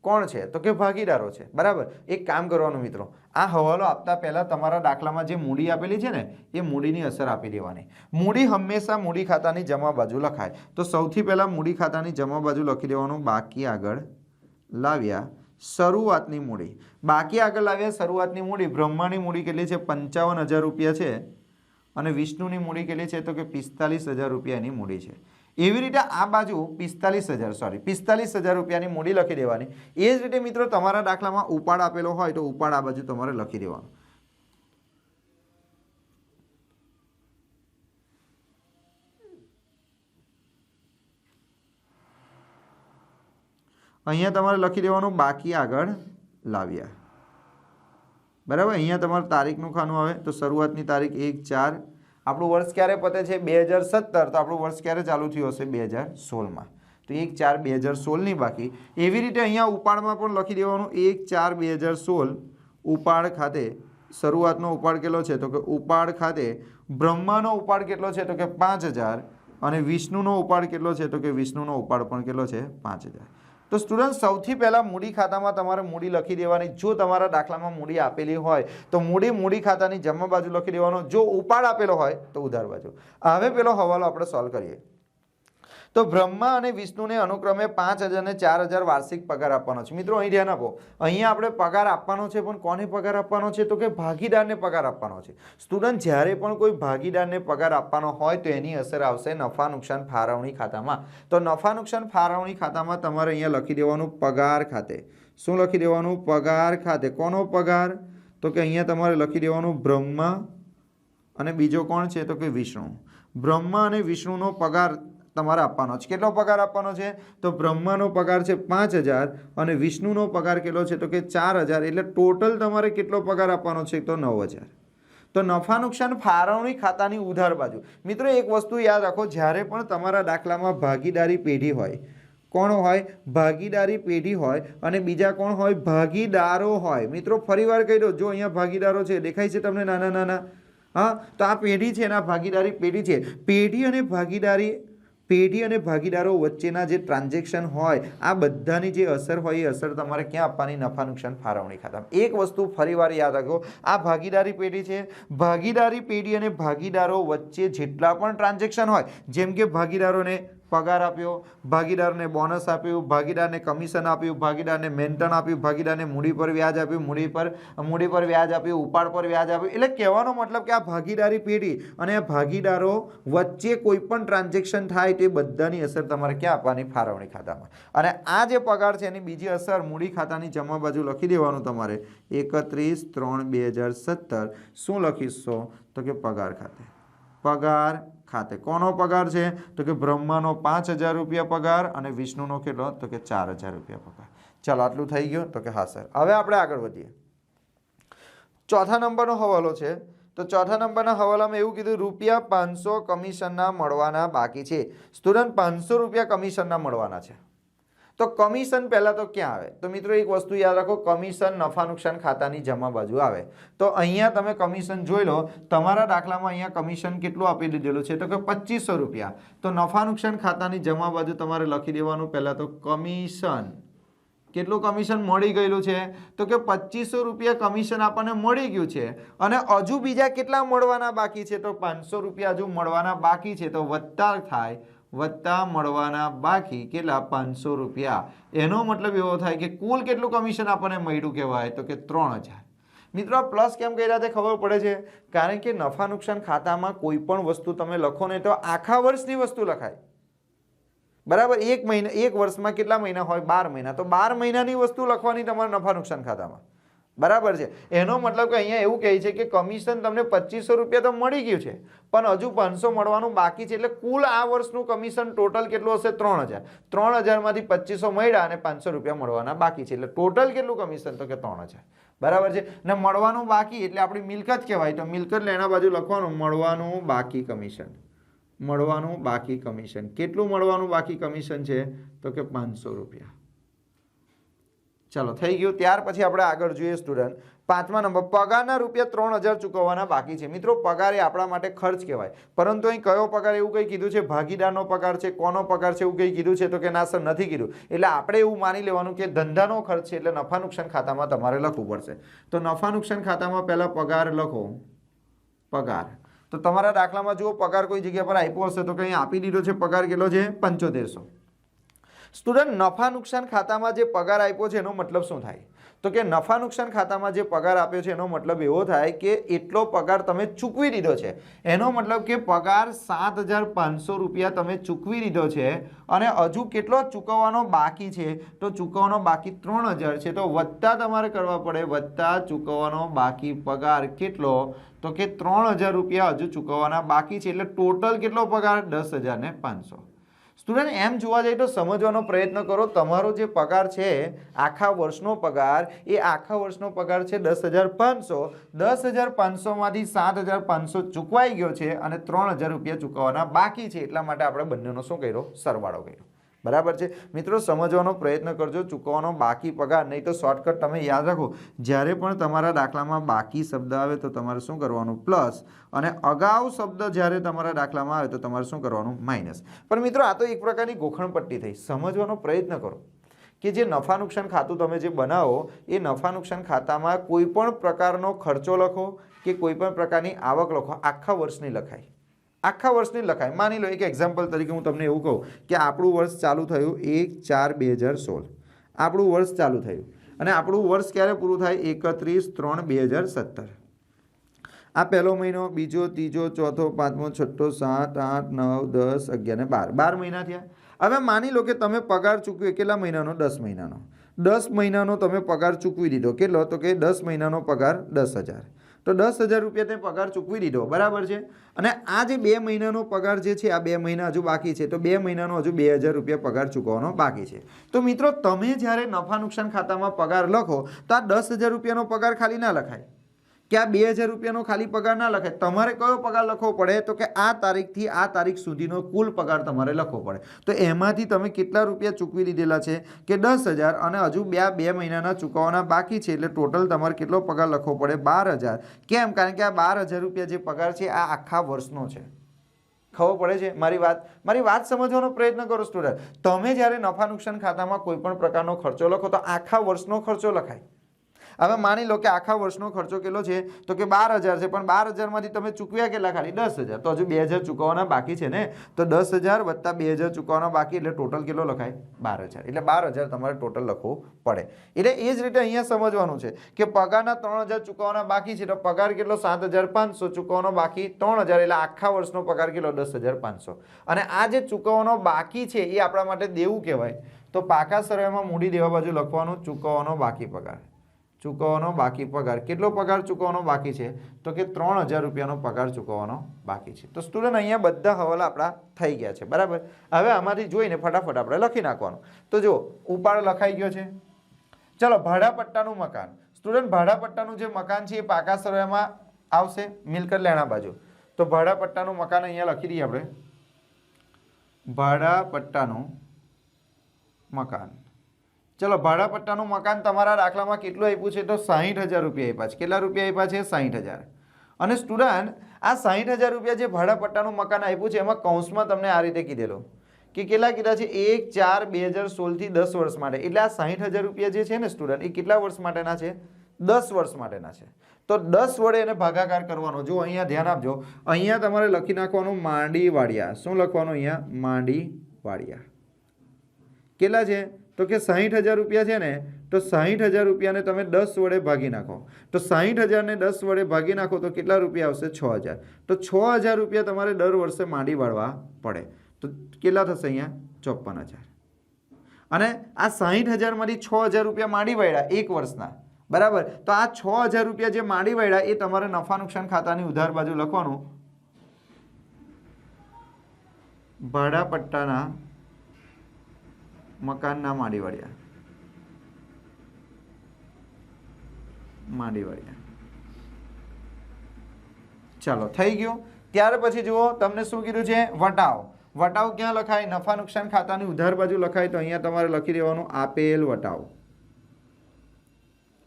કોણ છે? તો કે ભાગીદારો છે. બરાબર? એક કામ કરવાનું મિત્રો, આ હવાલો આપતા પહેલા તમારા દાખલામાં જે મૂડી આપેલી છે ને એ મૂડીની અસર આપી દેવાની. મૂડી હંમેશા મૂડી ખાતાની જમા બાજુ લખાય. તો સૌથી પહેલા મૂડી ખાતાની જમા બાજુ લખી દેવાનું. બાકી આગળ લાવ્યા શરૂઆતની મૂડી બાકી આગળ લાવ્યા શરૂઆતની મૂડી બ્રહ્માની મૂડી કેટલી છે 55,000 રૂપિયા છે અને વિષ્ણુની મૂડી કેટલી છે તો કે 45,000 રૂપિયાની મૂડી છે એવી રીતે આ બાજુ 45,000 રૂપિયાની મૂડી લખી દેવાની એ જ રીતે મિત્રો તમારા દાખલામાં ઉપાડ આપેલો હોય તો ઉપાડ આ બાજુ તમારે લખી દેવાનો અહીંયા તમારે લખી દેવાનું બાકી આગળ લાવ્યા બરાબર અહીંયા તમારે તારીખનું ખાનું આવે તો શરૂઆતની તારીખ 1/4 આપણું વર્ષ ક્યારે પતે છે 2017 તો આપણું વર્ષ ક્યારે ચાલુ થયું હશે 2016માં તો 1/4/2016ની બાકી એવી રીતે અહીંયા ઉપાડમાં પણ લખી દેવાનું 1/4/2016 ઉપાડ ખાતે શરૂઆતનો ઉપાડ કેટલો છે તો કે ઉપાડ ખાતે બ્રહ્માનો ઉપાડ કેટલો છે તો કે 5,000 અને વિષ્ણુનો ઉપાડ કેટલો છે તો કે વિષ્ણુનો ઉપાડ પણ કેટલો છે 5,000 તો સ્ટુડન્ટ સૌથી પહેલાં મૂડી ખાતામાં તમારે મૂડી લખી દેવાની જો તમારા દાખલામાં મૂડી આપેલી હોય તો મૂડી ખાતાની જમા બાજુ લખી દેવાનો જો ઉપાડ આપેલો હોય તો ઉધાર બાજુ હવે પેલો હવાલો આપણે સોલ્વ કરીએ તો બ્રહ્મા અને વિષ્ણુને અનુક્રમે 5,000 અને 4,000 વાર્ષિક પગાર આપવાનો છે મિત્રો અહીં ધ્યાન આપો અહીંયા આપણે પગાર આપવાનો છે પણ કોને પગાર આપવાનો છે તો કે ભાગીદારને પગાર આપવાનો છે સ્ટુડન્ટ જ્યારે પણ કોઈ ભાગીદારને પગાર આપવાનો હોય તો એની અસર આવશે નફા નુકસાન ફાળવણી ખાતામાં તો નફા નુકસાન ફાળવણી ખાતામાં તમારે અહીંયા લખી દેવાનું પગાર ખાતે શું લખી દેવાનું પગાર ખાતે કોનો પગાર તો કે અહીંયા તમારે લખી દેવાનું બ્રહ્મા અને બીજો કોણ છે તો કે વિષ્ણુ બ્રહ્મા અને વિષ્ણુનો પગાર તમારે આપવાનો છે કેટલો પગાર આપવાનો છે તો બ્રહ્માનો પગાર છે 5,000 અને વિષ્ણુનો પગાર કેટલો છે તો કે 4,000 એટલે ટોટલ તમારે કેટલો પગાર આપવાનો છે તો 9,000 તો નફા નુકસાન ફાળવણી ખાતાની ઉધાર બાજુ મિત્રો એક વસ્તુ યાદ રાખો જ્યારે પણ તમારા દાખલામાં ભાગીદારી પેઢી હોય કોણ હોય ભાગીદારી પેઢી હોય અને બીજા કોણ હોય ભાગીદારો હોય મિત્રો ફરીવાર કહી દો જો અહીંયા ભાગીદારો છે દેખાય છે તમને નાના નાના હા તો આ પેઢી છે એના ભાગીદારી પેઢી છે પેઢી અને ભાગીદારો વચ્ચેના જે ટ્રાન્ઝેક્શન હોય આ બધાની જે અસર હોય એ અસર તમારે ક્યાં આપવાની નફા નુકસાન ફાળવણી ખાતામાં એક વસ્તુ ફરીવાર યાદ રાખો આ ભાગીદારી પેઢી છે ભાગીદારી પેઢી અને ભાગીદારો વચ્ચે જેટલા પણ ટ્રાન્ઝેક્શન હોય જેમ કે ભાગીદારોને પગાર આપ્યો ભાગીદારને બોનસ આપ્યું ભાગીદારને કમિશન આપ્યું ભાગીદારને મેન્ટન આપ્યું ભાગીદારને મૂડી પર વ્યાજ આપ્યું મૂડી પર વ્યાજ આપ્યું ઉપાડ પર વ્યાજ આપ્યું એટલે કહેવાનો મતલબ કે આ ભાગીદારી પેઢી અને આ ભાગીદારો વચ્ચે કોઈ પણ ટ્રાન્ઝેક્શન થાય તે બધાની અસર તમારે ક્યાં આપવાની ફાળવણી ખાતામાં અને આ જે પગાર છે એની બીજી અસર મૂડી ખાતાની જમા બાજુ લખી દેવાનું તમારે 31/3/2017 શું લખીશો તો કે પગાર ખાતે કોનો પગાર છે તો કે બ્રહ્માનો 5,000 રૂપિયા પગાર અને વિષ્ણુનો કેટલો તો કે 4,000 રૂપિયા પગાર ચાલો આટલું થઈ ગયું તો કે હા સર હવે આપણે આગળ વધીએ ચોથા નંબરનો હવાલો છે તો ચોથા નંબરના હવાલામાં એવું કીધું ₹500 કમિશનના મળવાના બાકી છે સ્ટુડન્ટ 500 રૂપિયા કમિશનના મળવાના છે તો કમિશન પહેલાં તો ક્યાં આવે તો મિત્રો એક વસ્તુ યાદ રાખો કમિશન નફા નુકસાન ખાતાની જમા બાજુ આવે તો અહીંયા તમે કમિશન જોઈ લો તમારા દાખલામાં અહીંયા કમિશન કેટલું આપી દીધેલું છે તો કે 2,500 રૂપિયા તો નફા નુકસાન ખાતાની જમા બાજુ તમારે લખી દેવાનું પહેલાં તો કમિશન કેટલું કમિશન મળી ગયેલું છે તો કે 2,500 રૂપિયા કમિશન આપણને મળી ગયું છે અને હજુ બીજા કેટલા મળવાના બાકી છે તો 500 રૂપિયા હજુ મળવાના બાકી છે તો વત્તા મળવાના બાકી કેટલા 500 રૂપિયા એનો મતલબ એવો થાય કે કુલ કેટલું કમિશન આપણને મળ્યું કહેવાય તો કે 3,000 મિત્રો પ્લસ કેમ કહી રહ્યા છે ખબર પડે છે કારણ કે નફા નુકસાન ખાતામાં કોઈ પણ વસ્તુ તમે લખો ને તો આખા વર્ષની વસ્તુ લખાય બરાબર એક વર્ષમાં કેટલા મહિના હોય 12 મહિના તો 12 મહિનાની વસ્તુ લખવાની તમારા નફા નુકસાન ખાતામાં બરાબર છે એનો મતલબ કે અહીંયા એવું કહે છે કે કમિશન તમને 2,500 રૂપિયા તો મળી ગયું છે પણ હજુ 500 મળવાનું બાકી છે એટલે કુલ આ વર્ષનું કમિશન ટોટલ કેટલું હશે 3,000 3,000માંથી 2,500 મળ્યા અને 500 રૂપિયા મળવાના બાકી છે એટલે ટોટલ કેટલું કમિશન તો કે 3,000 બરાબર છે ને મળવાનું બાકી એટલે આપણી મિલકત કહેવાય તો મિલકત લેના બાજુ લખવાનું મળવાનું બાકી કમિશન કેટલું મળવાનું બાકી કમિશન છે તો કે 500 રૂપિયા ચાલો થઈ ગયું ત્યાર પછી આપણે આગળ જોઈએ સ્ટુડન્ટ પાંચમા નંબર પગારના ₹3,000 ચૂકવવાના બાકી છે મિત્રો પગાર એ આપણા માટે ખર્ચ કહેવાય પરંતુ અહીં કયો પગાર એવું કંઈ કીધું છે ભાગીદારનો પગાર છે કોનો પગાર છે એવું કંઈ કીધું છે તો કે ના સર નથી કીધું એટલે આપણે એવું માની લેવાનું કે ધંધાનો ખર્ચ છે એટલે નફા નુકસાન ખાતામાં તમારે લખવું પડશે તો નફા નુકસાન ખાતામાં પહેલા પગાર લખો પગાર તો તમારા દાખલામાં જુઓ પગાર કોઈ જગ્યા પર આપ્યો હશે તો કંઈ આપી દીધો છે પગાર કેટલો છે 7,500 સ્ટુડન્ટ નફા નુકસાન ખાતામાં જે પગાર આપ્યો છે એનો મતલબ શું થાય? તો કે નફા નુકસાન ખાતામાં જે પગાર આપ્યો છે એનો મતલબ એવો થાય કે એટલો પગાર તમે ચૂકવી દીધો છે. એનો મતલબ કે પગાર 7,500 રૂપિયા તમે ચૂકવી દીધો છે અને હજુ કેટલો ચૂકવવાનો બાકી છે? તો ચૂકવવાનો બાકી 3,000 છે. તો વત્તા તમારે કરવા પડે, વત્તા ચૂકવવાનો બાકી પગાર કેટલો? તો કે 3,000 રૂપિયા હજુ ચૂકવવાના બાકી છે. એટલે ટોટલ કેટલો પગાર? 10,500. સ્ટુડન્ટ એમ જોવા જઈએ તો સમજવાનો પ્રયત્ન કરો, તમારો જે પગાર છે આખા વર્ષનો પગાર, એ આખા વર્ષનો પગાર છે 10,500. 10,500 માંથી 7,500 ચૂકવાઈ ગયો છે અને 3,000 રૂપિયા ચૂકવવાના બાકી છે. એટલા માટે આપણે બંનેનો શું કર્યો? સરવાળો કર્યો. બરાબર છે મિત્રો, સમજવાનો પ્રયત્ન કરજો. ચૂકવવાનો બાકી પગાર, નહીં તો શોર્ટકટ તમે યાદ રાખો, જ્યારે પણ તમારા દાખલામાં બાકી શબ્દ આવે તો તમારે શું કરવાનું? પ્લસ, અને અગાઉ શબ્દ જ્યારે તમારા દાખલામાં આવે તો તમારે શું કરવાનું? માઇનસ. પણ મિત્રો આ તો એક પ્રકારની ગોખણપટ્ટી થઈ. સમજવાનો પ્રયત્ન કરો કે જે નફા નુકસાન ખાતું તમે જે બનાવો એ નફા નુકસાન ખાતામાં કોઈ પણ પ્રકારનો ખર્ચો લખો કે કોઈ પણ પ્રકારની આવક લખો, આખા વર્ષની લખાય, આખા વર્ષની લખાય. માની લો એક એક્ઝામ્પલ તરીકે હું તમને એવું કહું કે આપણું વર્ષ ચાલુ થયું 1/4/2016. આપણું વર્ષ ચાલુ થયું અને આપણું વર્ષ ક્યારે પૂરું થાય? 31/3/2017. આ પહેલો મહિનો, બીજો, ત્રીજો, ચોથો, પાંચમો, છઠ્ઠો, 7, 8, 9, 10, 11 ને 12. 12 મહિના થયા. હવે માની લો કે તમે પગાર ચૂકવ્યો કેટલા મહિનાનો? 10 મહિનાનો. 10 મહિનાનો તમે પગાર ચૂકવી દીધો. કેટલો? તો કે 10 મહિનાનો પગાર 10,000. તો 10,000 રૂપિયા તે પગાર ચૂકવી દીધો. બરાબર છે. અને આ જે 2 મહિનાનો પગાર જે છે, આ 2 મહિના હજુ બાકી છે. તો 2 મહિનાનો હજુ 2,000 રૂપિયા પગાર ચૂકવવાનો બાકી છે. તો મિત્રો તમે જ્યારે નફા નુકસાન ખાતામાં પગાર લખો તો આ 10,000 રૂપિયાનો પગાર ખાલી ના લખાય કે આ 2,000 રૂપિયાનો ખાલી પગાર ના લખાય. તમારે કયો પગાર લખવો પડે? તો કે આ તારીખથી આ તારીખ સુધીનો કુલ પગાર તમારે લખવો પડે. તો એમાંથી તમે કેટલા રૂપિયા ચૂકવી દીધેલા છે? કે 10,000, અને હજુ 2 મહિનાના ચૂકવવાના બાકી છે. એટલે ટોટલ તમારે કેટલો પગાર લખવો પડે? 12,000. કેમ? કારણ કે આ 12,000 રૂપિયા જે પગાર છે આ આખા વર્ષનો છે. ખબર પડે છે મારી વાત સમજવાનો પ્રયત્ન કરો સ્ટુડન્ટ. તમે જ્યારે નફા નુકસાન ખાતામાં કોઈ પણ પ્રકારનો ખર્ચો લખો તો આખા વર્ષનો ખર્ચો લખાય. હવે માની લો કે આખા વર્ષનો ખર્ચો કેટલો છે? તો કે 12,000 છે. પણ 12,000 માંથી તમે ચૂકવ્યા કેટલા? ખાલી 10,000. તો હજુ 2,000 ચૂકવવાના બાકી છે ને. તો 10,000 વત્તા 2,000 ચૂકવવાના બાકી, એટલે ટોટલ કેટલો લખાય? 12,000. એટલે 12,000 તમારે ટોટલ લખવું પડે. એટલે એ જ રીતે અહીંયા સમજવાનું છે કે પગારના 3,000 ચૂકવવાના બાકી છે. તો પગાર કેટલો? 7,500. ચૂકવવાનો બાકી 3,000. એટલે આખા વર્ષનો પગાર કેટલો? 10,500. અને આ જે ચૂકવવાનો બાકી છે એ આપણા માટે દેવું કહેવાય. તો પાકા સરવાળામાં મૂડી દેવા બાજુ લખવાનું ચૂકવવાનો બાકી પગાર. ચૂકવવાનો બાકી પગાર. કેટલો પગાર ચૂકવવાનો બાકી છે? તો કે 3,000 રૂપિયાનો પગાર ચૂકવવાનો બાકી છે. તો સ્ટુડન્ટ અહીંયા બધા હવાલા આપણા થઈ ગયા છે. બરાબર. હવે આમાંથી જોઈને ફટાફટ આપણે લખી નાખવાનું. તો જો ઉપાડ લખાઈ ગયો છે. ચલો, ભાડાપટ્ટાનું મકાન. સ્ટુડન્ટ ભાડાપટ્ટાનું જે મકાન છે એ પાકા સરવાળામાં આવશે મિલકત લેણા બાજુ. તો ભાડાપટ્ટાનું મકાન અહીંયા લખી દઈએ આપણે. ભાડાપટ્ટાનું મકાન. ચલો, ભાડાપટ્ટાનું મકાન તમારા દાખલામાં કેટલું આપ્યું છે? તો 60,000 રૂપિયા આપ્યા છે. કેટલા રૂપિયા આપ્યા છે? 60,000. અને સ્ટુડન્ટ આ 60,000 રૂપિયા જે ભાડાપટ્ટાનું મકાન આપ્યું છે એમાં કૌંસમાં તમને આ રીતે કીધેલું કે કેટલા કીધા છે? 1/4/2016 થી 10 વર્ષ માટે. એટલે આ 60,000 રૂપિયા જે છે ને સ્ટુડન્ટ, એ કેટલા વર્ષ માટેના છે? 10 વર્ષ માટેના છે. તો 10 વડે એને ભાગાકાર કરવાનો. જો અહીંયા ધ્યાન આપજો, અહીંયા તમારે લખી નાખવાનું માંડી વાડિયા. શું લખવાનું અહીંયા? માંડી વાડિયા. કેટલા છે? તો કે 60,000 રૂપિયા છે ને. તો 60,000 રૂપિયાને તમે 10 વડે ભાગી નાખો. તો 60,000 ને 10 વડે ભાગી નાખો તો કેટલા રૂપિયા આવશે? 6,000. તો 6,000 રૂપિયા તમારે દર વર્ષે માંડી વાળવા પડે. તો કેટલા થશે અહીંયા? 54,000. અને આ 60,000 માંથી 6,000 રૂપિયા માંડી વાળ્યા એક વર્ષના. બરાબર. તો આ 6,000 રૂપિયા જે માંડી વાળ્યા એ તમારે નફા નુકસાન ખાતાની ઉધાર બાજુ લખવાનું. ભાડાપટ્ટાના મકાનના માંડીવાળિયા. ચાલો, થઈ ગયું. ત્યાર પછી જુઓ તમને શું કીધું છે? વટાવ. વટાવ ક્યાં લખાય? નફા નુકસાન ખાતાની ઉધાર બાજુ લખાય. તો અહીંયા તમારે લખી દેવાનું આપેલ વટાવ.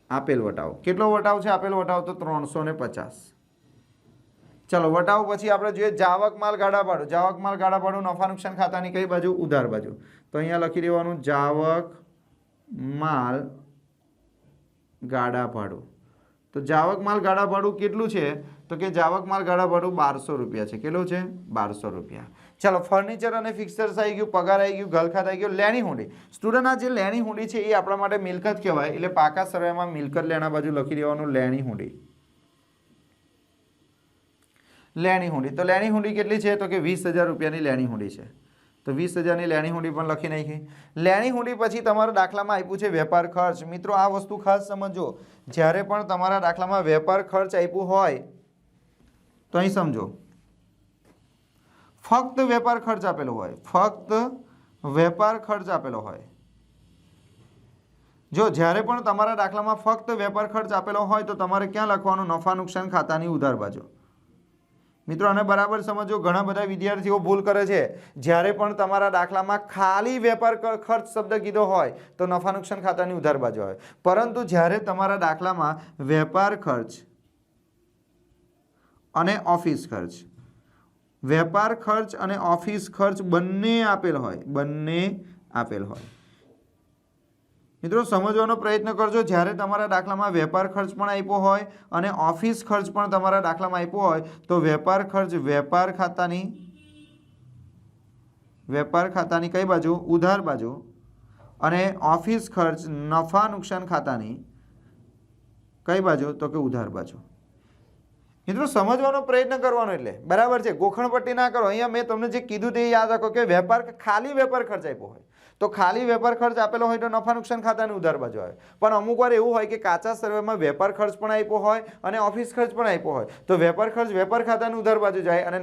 આપેલ વટાવ. કેટલો વટાવ છે? આપેલ વટાવ તો 350. ચલો, વટાવ પછી આપણે જોઈએ જાવક માલ ગાડા ભાડું. જાવક માલ ગાડા ભાડું નફા નુકસાન ખાતાની કઈ બાજુ? ઉધાર બાજુ. તો અહીંયા લખી દેવાનું જાવક માલ ગાડા ભાડું. તો જાવક માલ ગાડા ભાડું કેટલું છે? તો કે જાવક માલ ગાડા ભાડું 1,200 રૂપિયા છે. કેટલું છે? 1,200 રૂપિયા. ચાલો ફર્નિચર અને ફિક્સર્સ આવી ગયું, પગાર આવી ગયું, ગલખાત આવી ગયું, લેણી હુંડી. સ્ટુડન્ટ આ જે લેણી હુંડી છે એ આપણા માટે મિલકત કહેવાય, એટલે પાકા સરવાળામાં મિલકત લેણા બાજુ લખી દેવાનું લેણી હુંડી. લેણી હુંડી તો લેણી હુંડી કેટલી છે તો કે 20,000 રૂપિયાની લેણી હુંડી છે, તો 20,000ની લેણી હુંડી પણ લખી નાખી. લેણી હુંડી પછી તમારા દાખલામાં આપ્યું છે વેપાર ખર્ચ. મિત્રો આ વસ્તુ ખાસ સમજો, જ્યારે પણ તમારા દાખલામાં વેપાર ખર્ચ આપ્યું હોય તો અહીં સમજો ફક્ત વેપાર ખર્ચ આપેલો હોય, ફક્ત વેપાર ખર્ચ આપેલો હોય. જો જ્યારે પણ તમારા દાખલામાં ફક્ત વેપાર ખર્ચ આપેલો હોય તો તમારે ક્યાં લખવાનું? નફા નુકસાન ખાતાની ઉધાર બાજુ. મિત્રો આને બરાબર સમજો. ઘણા બધા વિદ્યાર્થીઓ ભૂલ કરે છે, જ્યારે પણ તમારા દાખલામાં ખાલી વેપાર ખર્ચ શબ્દ કીધો હોય તો નફા નુકસાન ખાતાની ઉધાર બાજુ હોય, પરંતુ જ્યારે તમારા દાખલામાં વેપાર ખર્ચ અને ઓફિસ ખર્ચ, વેપાર ખર્ચ અને ઓફિસ ખર્ચ બંને આપેલ હોય, બંને આપેલ હોય. મિત્રો સમજવાનો પ્રયત્ન કરજો. જ્યારે તમારા દાખલામાં વેપાર ખર્ચ પણ આપ્યો હોય અને ઓફિસ ખર્ચ પણ તમારા દાખલામાં આપ્યો હોય તો વેપાર ખર્ચ વેપાર ખાતાની કઈ બાજુ? ઉધાર બાજુ. અને ઓફિસ ખર્ચ નફા નુકસાન ખાતાની કઈ બાજુ? તો કે ઉધાર બાજુ. મિત્રો સમજવાનો પ્રયત્ન કરવાનો, એટલે બરાબર છે, ગોખણપટ્ટી ના કરો. અહીંયા મેં તમને જે કીધું તે યાદ રાખો કે ખાલી વેપાર ખર્ચ આપ્યો હોય તો ખાલી વેપાર ખર્ચ આપેલો હોય તો નફા નુકસાન ખાતાની ઉધાર બાજુ આવે. પણ અમુક વાર એવું હોય કે કાચા સર્વેમાં વેપાર ખર્ચ પણ આપ્યો હોય અને ઓફિસ ખર્ચ પણ આપ્યો હોય તો વેપાર ખર્ચ વેપાર ખાતાની ઉધાર બાજુ જાય અને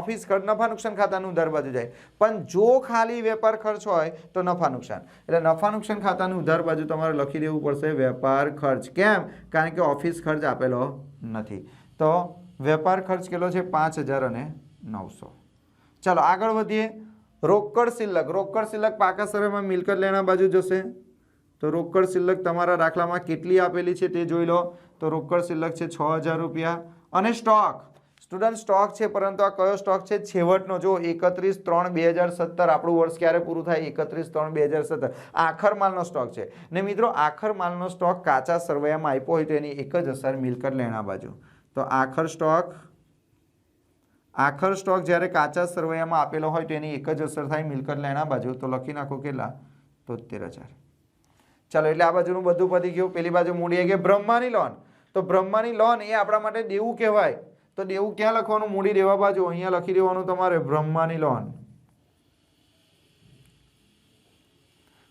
ઓફિસ ખર્ચ નફા નુકસાન ખાતાની ઉધાર બાજુ જાય. પણ જો ખાલી વેપાર ખર્ચ હોય તો નફા નુકસાન, એટલે નફા નુકસાન ખાતાની ઉધાર બાજુ તમારે લખી દેવું પડશે વેપાર ખર્ચ. કેમ? કારણ કે ઓફિસ ખર્ચ આપેલો નથી. તો વેપાર ખર્ચ કેટલો છે? 5,900. ચાલો આગળ વધીએ. રોકડ શિલ્લક. રોકડ શિલ્લક પાકા સરવાળામાં મિલકત લેણા બાજુ જશે. તો રોકડ શિલ્લક તમારા દાખલામાં કેટલી આપેલી છે તે જોઈ લો. તો રોકડ શિલ્લક છે 6,000 રૂપિયા. અને સ્ટોક, સ્ટુડન્ટ સ્ટોક છે, પરંતુ આ કયો સ્ટોક છે? છેવટનો. જો 31/3/2017 આપણું વર્ષ ક્યારે પૂરું થાય? 31/3/2017. આખર માલનો સ્ટોક છે. ને મિત્રો આખર માલનો સ્ટોક કાચા સરવૈયામાં આપ્યો હોય તો એની એક જ અસર મિલકત લેણા બાજુ. તો આખર સ્ટોક જ્યારે કાચા સરવૈયામાં આપેલો હોય તો એની એક જ અસર થાય મિલકત લેણા બાજુ. તો લખી નાખો કેટલા? 73,000. ચાલો એટલે આ બાજુનું બધું પતી ગયું. પેલી બાજુ મૂડી આવી ગઈ બ્રહ્માની લોન. તો બ્રહ્માની લોન એ આપણા માટે દેવું કહેવાય. તો દેવું ક્યાં લખવાનું? મૂડી દેવા બાજુ. અહીંયા લખી દેવાનું તમારે બ્રહ્માની લોન.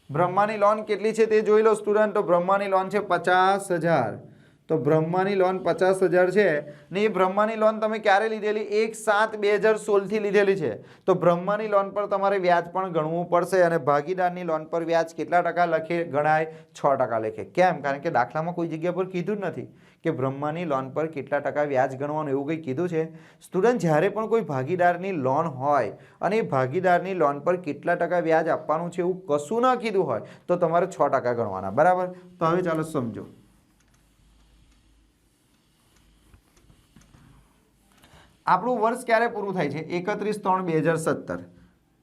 બ્રહ્માની લોન કેટલી છે તે જોઈ લો સ્ટુડન્ટ. તો બ્રહ્માની લોન છે 50,000. તો બ્રહ્માની લોન 50,000 છે ને એ બ્રહ્માની લોન તમે ક્યારે લીધેલી? 1/7/2016 લીધેલી છે. તો બ્રહ્માની લોન પર તમારે વ્યાજ પણ ગણવું પડશે અને ભાગીદારની લોન પર વ્યાજ કેટલા ટકા લખે ગણાય? 6% લખે. કેમ? કારણ કે દાખલામાં કોઈ જગ્યા પર કીધું જ નથી કે બ્રહ્માની લોન પર કેટલા ટકા વ્યાજ ગણવાનું, એવું કંઈ કીધું છે? સ્ટુડન્ટ જ્યારે પણ કોઈ ભાગીદારની લોન હોય અને એ ભાગીદારની લોન પર કેટલા ટકા વ્યાજ આપવાનું છે એવું કશું ના કીધું હોય તો તમારે 6% ગણવાના. બરાબર? તો હવે ચાલો સમજો. આપણું વર્ષ ક્યારે પૂરું થાય છે? 31/3/2017.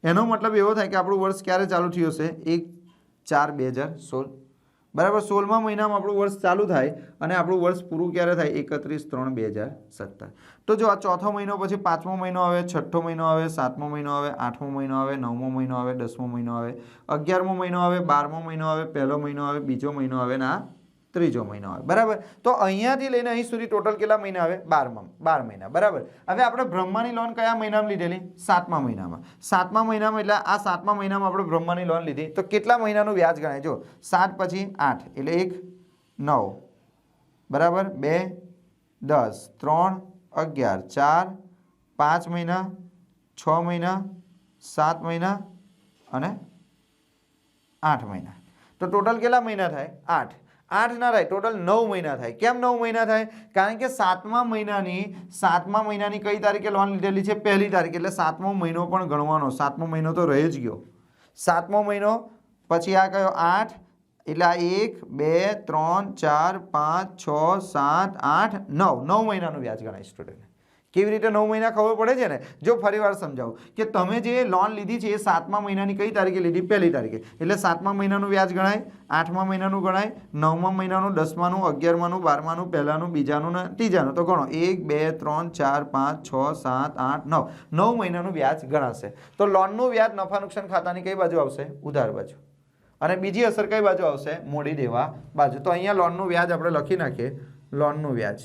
એનો મતલબ એવો થાય કે આપણું વર્ષ ક્યારે ચાલુ થયું હશે? 1/4/2016. બરાબર? 16મા મહિનામાં આપણું વર્ષ ચાલુ થાય અને આપણું વર્ષ પૂરું ક્યારે થાય? 31/3/2017. તો જો આ ચોથો મહિનો પછી 5મો મહિનો આવે, 6ઠ્ઠો મહિનો આવે, 7મો મહિનો આવે, 8મો મહિનો આવે, 9મો મહિનો આવે, 10મો મહિનો આવે, 11મો મહિનો આવે, 12મો મહિનો આવે, પહેલો મહિનો આવે, બીજો મહિનો આવે ને આ ત્રીજો મહિનો આવે. બરાબર? તો અહીંયાથી લઈને અહીં સુધી ટોટલ કેટલા મહિના આવે? 12 મહિના. બરાબર? હવે આપણે બ્રહ્માની લોન કયા મહિનામાં લીધેલી? 7મા મહિનામાં. 7મા મહિનામાં એટલે આ 7મા મહિનામાં આપણે બ્રહ્માની લોન લીધી તો કેટલા મહિનાનું વ્યાજ ગણાય? જો 7 પછી 8 એટલે 1 9 બરાબર, 2 10 3 11 4 5 મહિના, 6 મહિના, 7 મહિના અને 8 મહિના. તો ટોટલ કેટલા મહિના થાય? 8. 8 ના થાય, ટોટલ 9 મહિના થાય. કેમ 9 મહિના થાય? કારણ કે 7મા મહિનાની કઈ તારીખે લોન લીધેલી છે? 1લી તારીખ. એટલે 7મો મહિનો પણ ગણવાનો. 7મો મહિનો તો રહી જ ગયો. 7મો મહિનો પછી આ કયો? 8. એટલે આ 1 2 3 4 5 6 7 8 9 મહિનાનું વ્યાજ ગણાય સ્ટુડન્ટ. કેવી રીતે 9 મહિના ખબર પડે છે ને? જો ફરીવાર સમજાવું કે તમે જે લોન લીધી છે એ 7મા મહિનાની કઈ તારીખે લીધી? 1લી તારીખે. એટલે 7મા મહિનાનું વ્યાજ ગણાય, 8મા મહિનાનું ગણાય, 9મા મહિનાનું, 10માનું, 11માનું, 12માનું, પહેલાનું, બીજાનું ને ત્રીજાનું. તો ગણો 1 2 3 4 5 6 7 8 9. 9 મહિનાનું વ્યાજ ગણાશે. તો લોનનું વ્યાજ નફા નુકસાન ખાતાની કઈ બાજુ આવશે? ઉધાર બાજુ. અને બીજી અસર કઈ બાજુ આવશે? મોડી દેવા બાજુ. તો અહીંયા લોનનું વ્યાજ આપણે લખી નાખીએ. લોનનું વ્યાજ,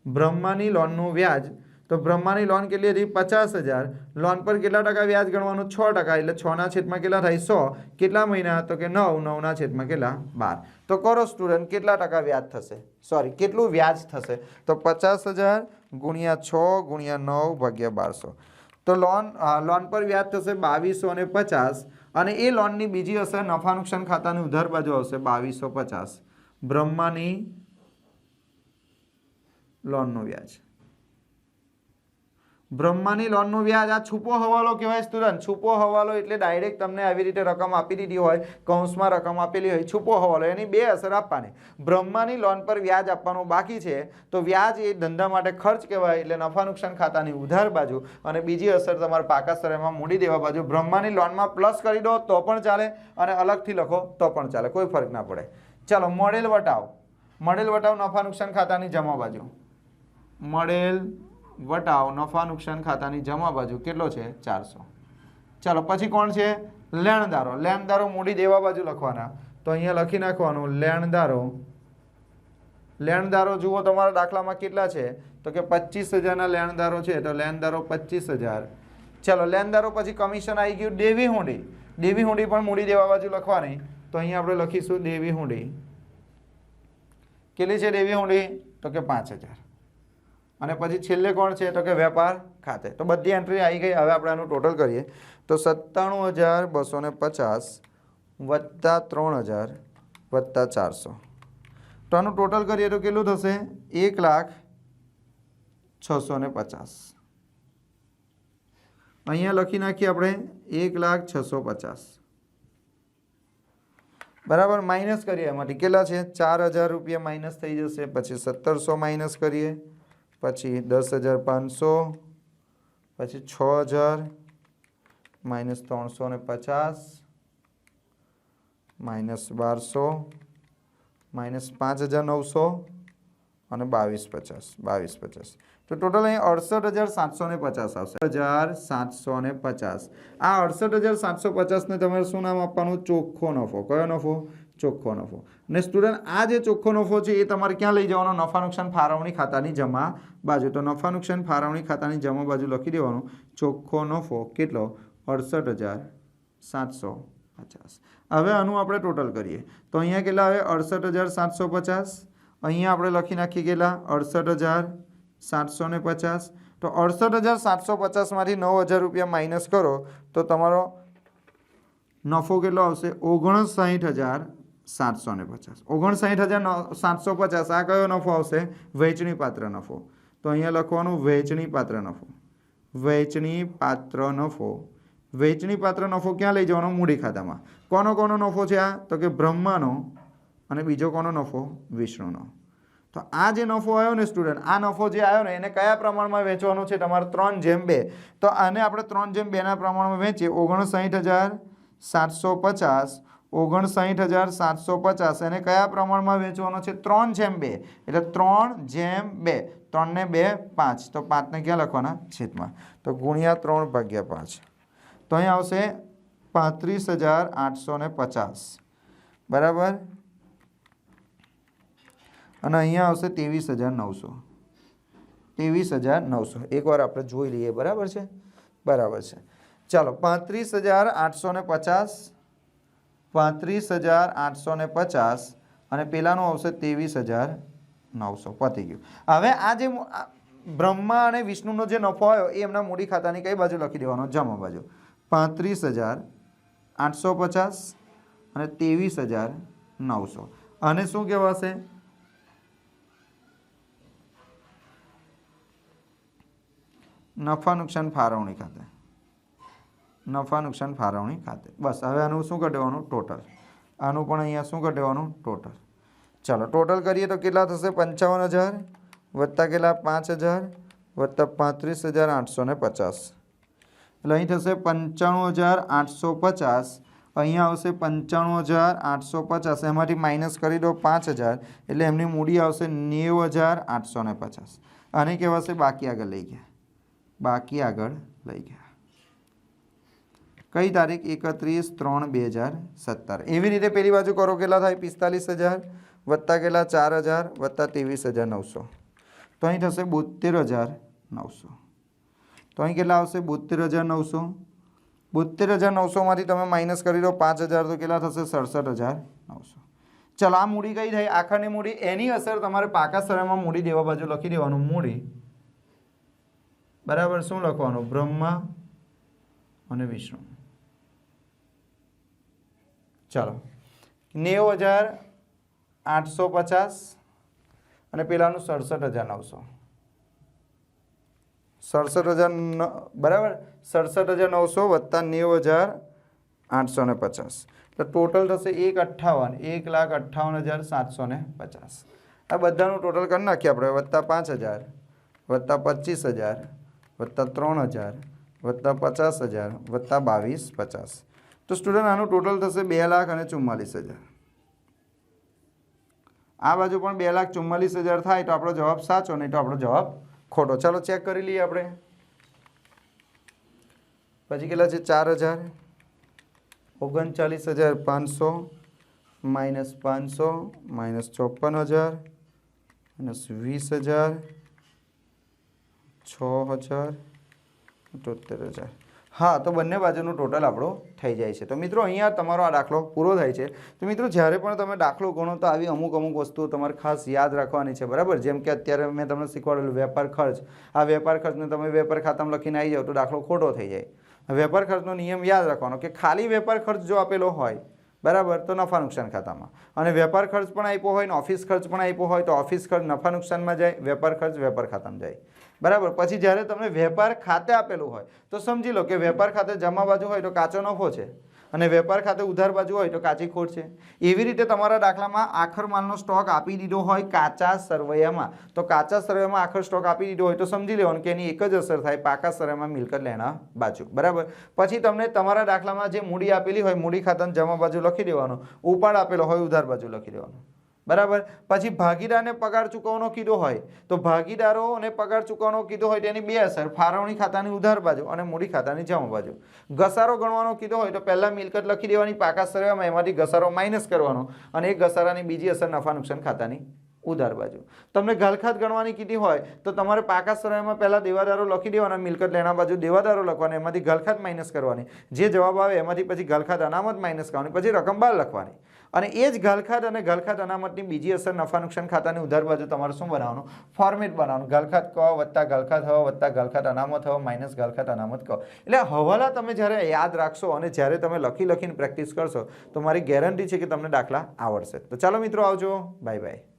બ્રહ્માની લોનનું વ્યાજ. તો બ્રહ્માની લોન કેટલી હતી? 50,000. લોન પર કેટલા ટકા વ્યાજ ગણવાનું? 6%. એટલે 6ના છેદમાં કેટલા થાય? 100. કેટલા મહિના? તો કે 9. 9ના છેદમાં કેટલા? 12. તો કરો સ્ટુડન્ટ, કેટલા ટકા વ્યાજ થશે? સોરી, કેટલું વ્યાજ થશે? તો 50,000 ગુણ્યા 6 ગુણ્યા 9 ભાગ્યા 1200. તો લોન પર વ્યાજ થશે 2250. અને એ લોનની બીજી અસર નફા નુકસાન ખાતાની ઉધાર બાજુ આવશે 2250. બ્રહ્માની લોનનું વ્યાજ, બ્રહ્માની લોનનું વ્યાજ. આ છૂપો હવાલો કહેવાય સ્ટુડન્ટ. છૂપો હવાલો એટલે ડાયરેક્ટ તમને આવી રીતે રકમ આપી દીધી હોય, કૌંસમાં રકમ આપેલી હોય, છૂપો હવાલો. એની બે અસર આપવાની. બ્રહ્માની લોન પર વ્યાજ આપવાનું બાકી છે તો વ્યાજ એ ધંધા માટે ખર્ચ કહેવાય, એટલે નફા નુકસાન ખાતાની ઉધાર બાજુ. અને બીજી અસર તમારે પાકા સરયમાં મૂડી દેવા બાજુ. બ્રહ્માની લોનમાં પ્લસ કરી દો તો પણ ચાલે અને અલગથી લખો તો પણ ચાલે, કોઈ ફરક ના પડે. ચાલો, મળેલ વટાવ. મળેલ વટાવ નફા નુકસાન ખાતાની જમા બાજુ. મળેલ વટાવ નફા નુકસાન ખાતાની જમા બાજુ કેટલો છે? 400. ચાલો, પછી કોણ છે? લેણદારો. લેણદારો મૂડી દેવા બાજુ લખવાના. તો અહીંયા લખી નાખવાનું લેણદારો. લેણદારો જુઓ તમારા દાખલામાં કેટલા છે? તો કે 25,000ના લેણદારો છે. તો લેણદારો 25,000. ચાલો, લેણદારો પછી કમિશન આવી ગયું. દેવી હુંડી. દેવી હુંડી પણ મૂડી દેવા બાજુ લખવાની. તો અહીંયા આપણે લખીશું દેવી હુંડી. કેટલી છે દેવી હુંડી? તો કે 5,000. અને પછી છેલ્લે કોણ છે? તો કે વેપાર ખાતે. તો બધી એન્ટ્રી આવી ગઈ. હવે આપણે આનું ટોટલ કરીએ તો 97,250 વત્તા 3,000 વત્તા 400. તો આનું ટોટલ કરીએ તો કેટલું થશે? 1,06,50. અહીંયા લખી નાખીએ આપણે 1,06,50. બરાબર. માઇનસ કરીએ એમાંથી કેટલા છે? 4,000 રૂપિયા માઇનસ થઈ જશે. પછી 1,700 માઇનસ કરીએ, પછી 10,500, પછી 6,000 માઇનસ 350 માઇનસ 1200 માઇનસ 5,900 અને 22,50. તો ટોટલ અહીં 68,750 આવશે. 1,750. આ 68,750ને તમારે શું નામ આપવાનું? ચોખ્ખો નફો. કયો નફો? ચોખ્ખો નફો. ને સ્ટુડન્ટ, આ જે ચોખ્ખો નફો છે એ તમારે ક્યાં લઈ જવાનો? નફા નુકસાન ફાળવણી ખાતાની જમા બાજુ. તો નફા નુકસાન ફાળવણી ખાતાની જમા બાજુ લખી દેવાનું ચોખ્ખો નફો કેટલો? 68,750. હવે આનું આપણે ટોટલ કરીએ તો અહીંયા કેટલા આવે? 68,750. અહીંયા આપણે લખી નાખીએ કેટલા? 68,750. તો 68,750માંથી 9,000 રૂપિયા માઇનસ કરો તો તમારો નફો કેટલો આવશે? 59,750. 59,750. આ કયો નફો આવશે? વહેંચણી પાત્ર નફો. તો અહીંયા લખવાનું વહેંચણી પાત્ર નફો. વહેંચણી પાત્ર નફો. વહેંચણી પાત્ર નફો ક્યાં લઈ જવાનો? મૂડી ખાતામાં. કોનો કોનો નફો છે આ? તો કે બ્રહ્માનો. અને બીજો કોનો નફો? વિષ્ણુનો. તો આ જે નફો આવ્યો ને સ્ટુડન્ટ, આ નફો જે આવ્યો ને એને કયા પ્રમાણમાં વેચવાનો છે? તમારે 3:2. તો આને આપણે 3:2ના પ્રમાણમાં વેચીએ. 59,750. 59,750 એને કયા પ્રમાણમાં વેચવાનો છે? 3:2. એટલે 3:2. 3 ને 2 5. તો 5ને ક્યાં લખવાના? છેદમાં. તો ગુણ્યા 3/5. તો અહીં આવશે 35,850. બરાબર. અને અહીંયા આવશે 23,900. 23,900. એકવાર આપણે જોઈ લઈએ. બરાબર છે? બરાબર છે. ચાલો, 35,850. 35,850 અને પેલાનું આવશે 23,900. પતી ગયું. હવે આ જે બ્રહ્મા અને વિષ્ણુનો જે નફો આવ્યો એ એમના મૂડી ખાતાની કઈ બાજુ લખી દેવાનો? જમા બાજુ. 35,850 અને 23,900. અને શું કહેવાશે? નફા નુકસાન ફાળવણી ખાતે. નફા નુકસાન ફાળવણી ખાતે. બસ. હવે આનું શું કરી દેવાનું? ટોટલ. આનું પણ અહીંયા શું કરી દેવાનું? ટોટલ. ચાલો, ટોટલ કરીએ તો કેટલા થશે? 55,000 વત્તા કેટલા 5000 વત્તા 35,850 એટલે અહીં થશે 95,850 અહીંયા આવશે 95,850 એમાંથી માઇનસ કરી દો 5,000 એટલે એમની મૂડી આવશે 90,850 આને કહેવાશે બાકી આગળ લઈ ગયા કઈ તારીખ 31/3/2017 એવી રીતે પેલી બાજુ કરો કેટલા થાય 45,000 વત્તા કેટલા 4,000 વત્તા 23,900 તો અહીં થશે 72,900 તો અહીં કેટલા આવશે 72,900 72,900 માંથી તમે માઇનસ કરી દો 5,000 તો કેટલા થશે 67,900 ચલો આ મૂડી કઈ થઈ આખરની મૂડી એની અસર તમારે પાકા સરળમાં મૂડી દેવા બાજુ લખી દેવાનું મૂડી બરાબર શું લખવાનું બ્રહ્મા અને વિષ્ણુ ચાલો 90,850 અને પેલાનું 67,900 67,000 બરાબર 67,900 વત્તા 90,850 તો ટોટલ થશે 1,58,750 આ બધાનું ટોટલ કરી નાખીએ આપણે વત્તા 5,000 વત્તા 25,000 વત્તા 3,000 વત્તા 50,000 વત્તા 22,50 તો સ્ટુડન્ટ આનું ટોટલ થશે 2,44,000 આ બાજુ પણ 2,44,000 થાય તો આપણો જવાબ સાચો નહીં તો આપણો જવાબ ખોટો ચાલો ચેક કરી લઈએ આપણે પછી કેટલા છે 4,000 39,500 માઇનસ 500 માઇનસ 54,000 માઇનસ 20,000 6,000 73,000 હા તો બંને બાજુનું ટોટલ આપણો થઈ જાય છે તો મિત્રો અહીંયા તમારો આ દાખલો પૂરો થાય છે તો મિત્રો જ્યારે પણ તમે દાખલો ગણો તો આવી અમુક વસ્તુઓ તમારે ખાસ યાદ રાખવાની છે બરાબર જેમ કે અત્યારે મેં તમને શીખવાડેલું વેપાર ખર્ચ આ વેપાર ખર્ચને તમે વેપાર ખાતામાં લખીને આવી જાઓ તો દાખલો ખોટો થઈ જાય વેપાર ખર્ચનો નિયમ યાદ રાખવાનો કે ખાલી વેપાર ખર્ચ જો આપેલો હોય બરાબર તો નફા નુકસાન ખાતામાં અને વેપાર ખર્ચ પણ આપ્યો હોય ને ઓફિસ ખર્ચ પણ આપ્યો હોય તો ઓફિસ ખર્ચ નફા નુકસાનમાં જાય વેપાર ખર્ચ વેપાર ખાતામાં જાય બરાબર પછી જ્યારે તમને વેપાર ખાતે આપેલું હોય તો સમજી લો કે વેપાર ખાતે જમા બાજુ હોય તો કાચો નફો છે અને વેપાર ખાતે ઉધાર બાજુ હોય તો કાચી ખોટ છે એવી રીતે તમારા દાખલામાં આખર માલનો સ્ટોક આપી દીધો હોય કાચા સરવૈયામાં તો કાચા સરવૈયામાં આખર સ્ટોક આપી દીધો હોય તો સમજી લેવાનું કે એની એક જ અસર થાય પાકા સરવૈયામાં મિલકત લેણા બાજુ બરાબર પછી તમને તમારા દાખલામાં જે મૂડી આપેલી હોય મૂડી ખાતાની જમા બાજુ લખી દેવાનું ઉપાડ આપેલો હોય ઉધાર બાજુ લખી દેવાનું બરાબર પછી ભાગીદારને પગાર ચૂકવવાનો કીધો હોય તો ભાગીદારોને પગાર ચૂકવવાનો કીધો હોય તેની બે અસર ફાળવણી ખાતાની ઉધાર બાજુ અને મૂડી ખાતાની જમા બાજુ ઘસારો ગણવાનો કીધો હોય તો પહેલા મિલકત લખી દેવાની પાકા સરવૈયામાં એમાંથી ઘસારો માઇનસ કરવાનો અને એ ઘસારાની બીજી અસર નફા નુકસાન ખાતાની ઉધાર બાજુ તમને ગાલખાત ગણવાની કીધી હોય તો તમારે પાકા સરવૈયામાં પહેલા દેવાદારો લખી દેવાના મિલકત લેણા બાજુ દેવાદારો લખવાના એમાંથી ગાલખાત માઇનસ કરવાની જે જવાબ આવે એમાંથી પછી ગાલખાત અનામત માઇનસ કરવાની પછી રકમ બહાર લખવાની અને એ જ ગાલખાત અને ગાલખાત અનામતની બીજી અસર નફા નુકસાન ખાતાની ઉધાર બાજુ તમારે શું બનાવવાનું ફોર્મેટ બનાવવાનું ગાલખાત કહો વત્તા ગાલખાત હો વત્તા ગાલખાત અનામત હો માઇનસ ગાલખાત અનામત કહો એટલે હવાલા તમે જ્યારે યાદ રાખશો અને જ્યારે તમે લખીને પ્રેક્ટિસ કરશો તો મારી ગેરંટી છે કે તમને દાખલા આવડશે તો ચાલો મિત્રો આવજો બાય બાય